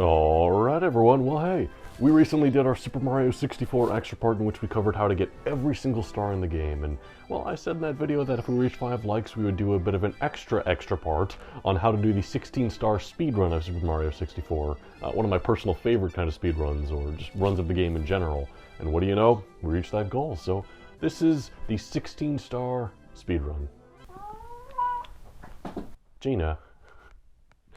Alright everyone, well hey, we recently did our Super Mario 64 extra part in which we covered how to get every single star in the game, and well, I said in that video that if we reached 5 likes we would do a bit of an extra part on how to do the 16-star speedrun of Super Mario 64, one of my personal favorite kind of speedruns, or just runs of the game in general, and what do you know, we reached that goal, so this is the 16-star speedrun. Gina,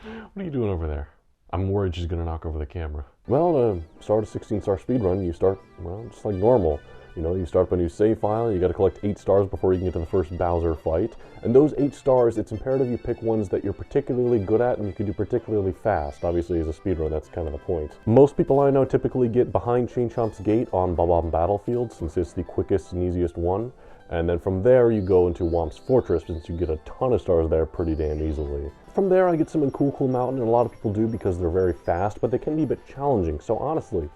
what are you doing over there? I'm worried she's gonna knock over the camera. Well, to start a 16-star speedrun, you start, well, just like normal. You know, you start up a new save file, you gotta collect 8 stars before you can get to the first Bowser fight. And those 8 stars, it's imperative you pick ones that you're particularly good at and you can do particularly fast. Obviously, as a speedrun, that's kind of the point. Most people I know typically get behind Chain Chomp's Gate on Bob-omb Battlefield, since it's the quickest and easiest one. And then from there, you go into Whomp's Fortress, since you get a ton of stars there pretty damn easily. From there, I get some in Cool Mountain, and a lot of people do because they're very fast, but they can be a bit challenging. So honestly,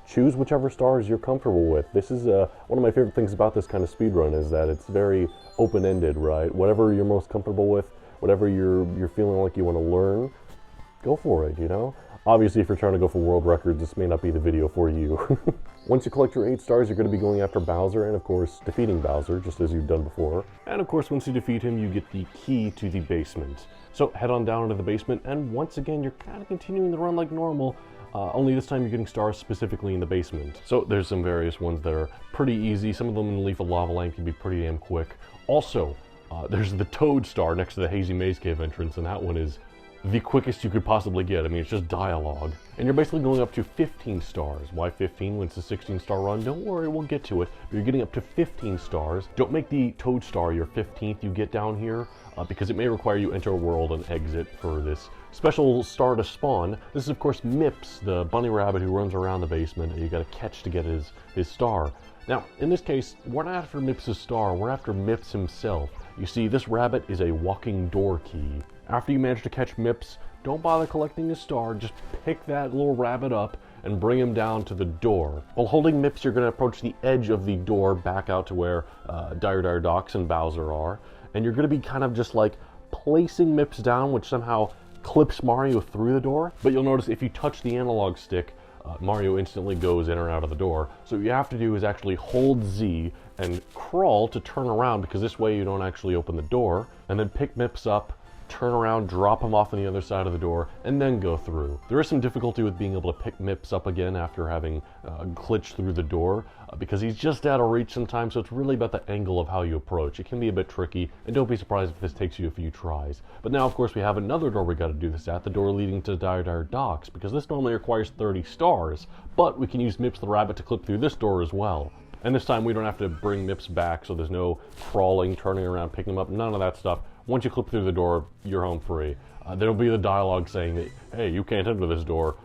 choose whichever stars you're comfortable with. This is one of my favorite things about this kind of speedrun is that it's very open-ended, right? Whatever you're most comfortable with, whatever you're feeling like you want to learn, go for it, you know? Obviously, if you're trying to go for world records, this may not be the video for you. Once you collect your 8 stars, you're going to be going after Bowser and, of course, defeating Bowser, just as you've done before. And, of course, once you defeat him, you get the key to the basement. So head on down into the basement, and once again, you're kind of continuing the run like normal, only this time you're getting stars specifically in the basement. So there's some various ones that are pretty easy. Some of them in the Leaf of Lava Land can be pretty damn quick. Also, there's the Toad star next to the Hazy Maze Cave entrance, and that one is the quickest you could possibly get. I mean, it's just dialogue. And you're basically going up to 15 stars. Why 15 when it's a 16-star run? Don't worry, we'll get to it. But you're getting up to 15 stars. Don't make the Toad star your 15th you get down here, because it may require you enter a world and exit for this special star to spawn. This is, of course, Mips, the bunny rabbit who runs around the basement, and you gotta catch to get his star. Now, in this case, we're not after Mips' star, we're after Mips himself. You see, this rabbit is a walking door key. After you manage to catch Mips, don't bother collecting his star, just pick that little rabbit up and bring him down to the door. While holding Mips, you're going to approach the edge of the door back out to where Dire Docks and Bowser are, and you're going to be kind of just like placing Mips down, which somehow clips Mario through the door. But you'll notice if you touch the analog stick, Mario instantly goes in or out of the door. So what you have to do is actually hold Z and crawl to turn around, because this way you don't actually open the door, and then pick Mips up, turn around, drop him off on the other side of the door, and then go through. There is some difficulty with being able to pick Mips up again after having glitched through the door, because he's just out of reach sometimes, so it's really about the angle of how you approach. It can be a bit tricky, and don't be surprised if this takes you a few tries. But now, of course, we have another door we gotta do this at, the door leading to Dire Docks, because this normally requires 30 stars, but we can use Mips the rabbit to clip through this door as well. And this time we don't have to bring Mips back, so there's no crawling, turning around, picking him up, none of that stuff. Once you clip through the door, you're home free. There'll be the dialogue saying that, hey, you can't enter this door,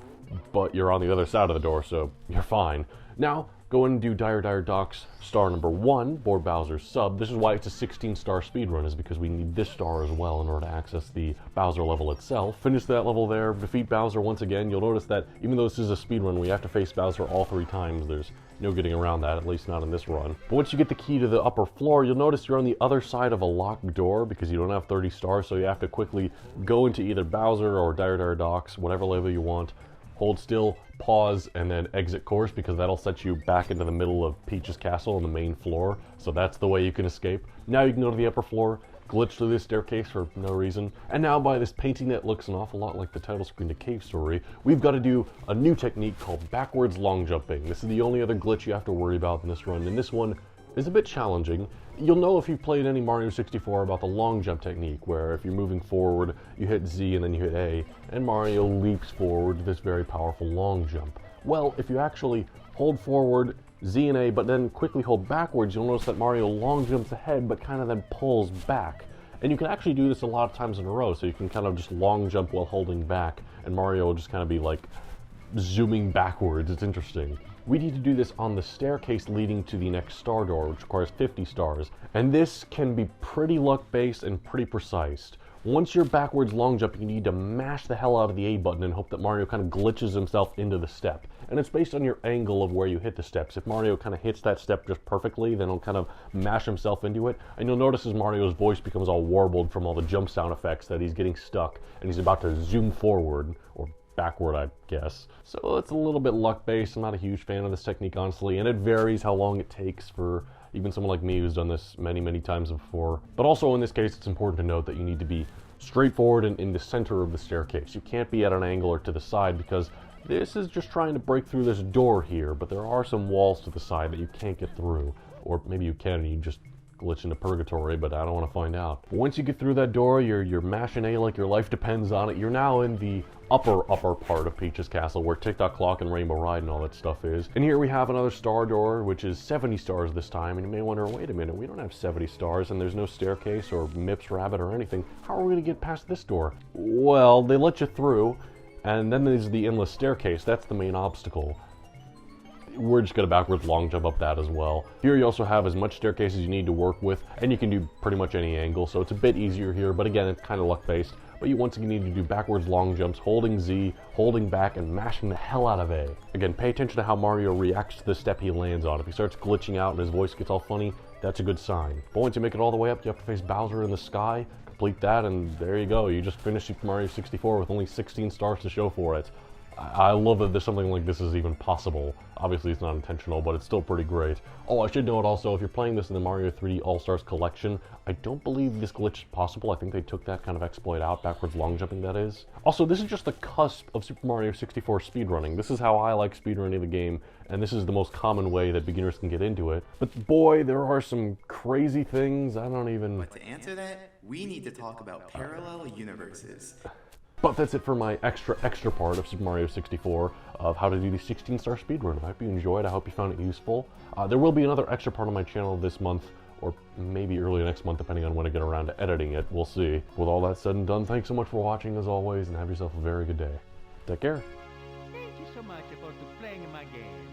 but you're on the other side of the door, so you're fine. Now, go and do Dire Docks star number 1, board Bowser's sub. This is why it's a 16-star speedrun, is because we need this star as well in order to access the Bowser level itself. Finish that level there, defeat Bowser once again. You'll notice that even though this is a speedrun, we have to face Bowser all 3 times. There's no getting around that, at least not in this run. But once you get the key to the upper floor, you'll notice you're on the other side of a locked door because you don't have 30 stars, so you have to quickly go into either Bowser or Dire Docks, whatever level you want. Hold still, pause, and then exit course, because that'll set you back into the middle of Peach's castle on the main floor, so that's the way you can escape. Now you can go to the upper floor, glitch through this staircase for no reason, and now by this painting that looks an awful lot like the title screen to Cave Story, we've got to do a new technique called backwards long jumping. This is the only other glitch you have to worry about in this run, and this one is a bit challenging. You'll know if you've played any Mario 64 about the long jump technique, where if you're moving forward, you hit Z and then you hit A, and Mario leaps forward to this very powerful long jump. Well, if you actually hold forward, Z and A, but then quickly hold backwards, you'll notice that Mario long jumps ahead, but kind of then pulls back. And you can actually do this a lot of times in a row, so you can kind of just long jump while holding back, and Mario will just kind of be like zooming backwards. It's interesting. We need to do this on the staircase leading to the next star door, which requires 50 stars. And this can be pretty luck-based and pretty precise. Once you're backwards long jumping, you need to mash the hell out of the A button and hope that Mario kind of glitches himself into the step. And it's based on your angle of where you hit the steps. If Mario kind of hits that step just perfectly, then he'll kind of mash himself into it. And you'll notice as Mario's voice becomes all warbled from all the jump sound effects that he's getting stuck and he's about to zoom forward, or backward, I guess. So it's a little bit luck-based. I'm not a huge fan of this technique, honestly, and it varies how long it takes for even someone like me who's done this many, many times before. But also in this case, it's important to note that you need to be straightforward and in the center of the staircase. You can't be at an angle or to the side because this is just trying to break through this door here, but there are some walls to the side that you can't get through. Or maybe you can and you just glitch into purgatory, but I don't want to find out. But once you get through that door, you're mashing A like your life depends on it. You're now in the upper part of Peach's castle where Tick-Tock Clock and Rainbow Ride and all that stuff is. And here we have another star door, which is 70 stars this time. And you may wonder, wait a minute, we don't have 70 stars and there's no staircase or Mips Rabbit or anything. How are we going to get past this door? Well, they let you through, and then there's the endless staircase. That's the main obstacle. We're just going to backwards long jump up that as well. Here you also have as much staircase as you need to work with, and you can do pretty much any angle, so it's a bit easier here, but again, it's kind of luck-based. But you once again need to do backwards long jumps, holding Z, holding back, and mashing the hell out of A. Again, pay attention to how Mario reacts to the step he lands on. If he starts glitching out and his voice gets all funny, that's a good sign. But once you make it all the way up, you have to face Bowser in the sky, complete that, and there you go. You just finished Super Mario 64 with only 16 stars to show for it. I love that there's something like this is even possible. Obviously it's not intentional, but it's still pretty great. Oh, I should note also, if you're playing this in the Mario 3D All-Stars collection, I don't believe this glitch is possible. I think they took that kind of exploit out, backwards long jumping that is. Also, this is just the cusp of Super Mario 64 speedrunning. This is how I like speedrunning the game, and this is the most common way that beginners can get into it. But boy, there are some crazy things I don't even... But to answer that, we need to talk about parallel universes. But that's it for my extra part of Super Mario 64 of how to do the 16-star speedrun. I hope you enjoyed. I hope you found it useful. There will be another extra part on my channel this month, or maybe early next month, depending on when I get around to editing it. We'll see. With all that said and done, thanks so much for watching, as always, and have yourself a very good day. Take care. Thank you so much for playing my game.